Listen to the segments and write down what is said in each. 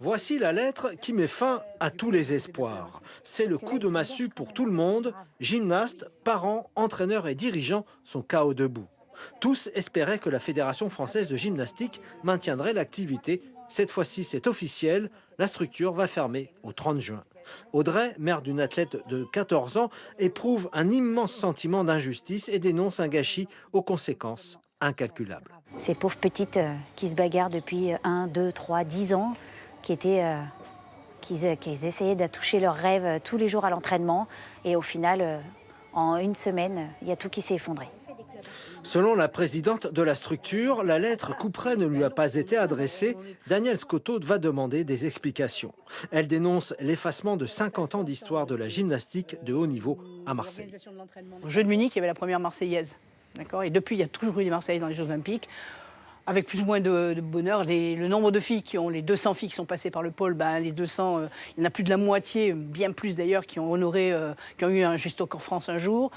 Voici la lettre qui met fin à tous les espoirs. C'est le coup de massue pour tout le monde. Gymnastes, parents, entraîneurs et dirigeants sont KO debout. Tous espéraient que la Fédération française de gymnastique maintiendrait l'activité. Cette fois-ci, c'est officiel. La structure va fermer au 30 juin. Audrey, mère d'une athlète de 14 ans, éprouve un immense sentiment d'injustice et dénonce un gâchis aux conséquences incalculables. Ces pauvres petites qui se bagarrent depuis 1, 2, 3, 10 ans, qui essayaient d'attoucher leurs rêves tous les jours à l'entraînement. Et au final, en une semaine, il y a tout qui s'est effondré. Selon la présidente de la structure, la lettre couperet ne lui a pas été adressée. Danielle Scotto va demander des explications. Elle dénonce l'effacement de 50 ans d'histoire de la gymnastique de haut niveau à Marseille. Au Jeux de Munich, il y avait la première Marseillaise. Et depuis, il y a toujours eu des Marseillaises dans les Jeux Olympiques. Avec plus ou moins de bonheur, le nombre de filles les 200 filles qui sont passées par le pôle, les 200, il y en a plus de la moitié, bien plus d'ailleurs, qui ont eu un Juste au Corps France un jour.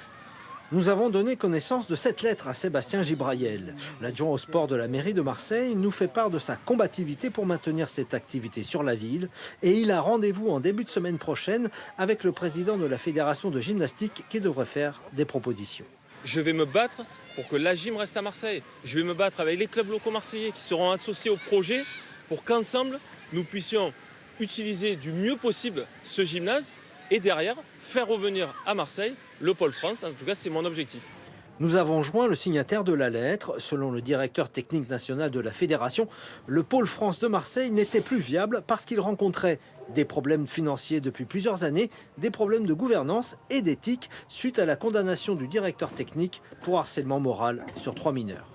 Nous avons donné connaissance de cette lettre à Sébastien Gibrayel. L'adjoint au sport de la mairie de Marseille nous fait part de sa combativité pour maintenir cette activité sur la ville. Et il a rendez-vous en début de semaine prochaine avec le président de la Fédération de gymnastique qui devrait faire des propositions. Je vais me battre pour que la gym reste à Marseille. Je vais me battre avec les clubs locaux marseillais qui seront associés au projet pour qu'ensemble, nous puissions utiliser du mieux possible ce gymnase et derrière, faire revenir à Marseille le pôle France. En tout cas, c'est mon objectif. Nous avons joint le signataire de la lettre. Selon le directeur technique national de la fédération, le pôle France de Marseille n'était plus viable parce qu'il rencontrait des problèmes financiers depuis plusieurs années, des problèmes de gouvernance et d'éthique suite à la condamnation du directeur technique pour harcèlement moral sur 3 mineurs.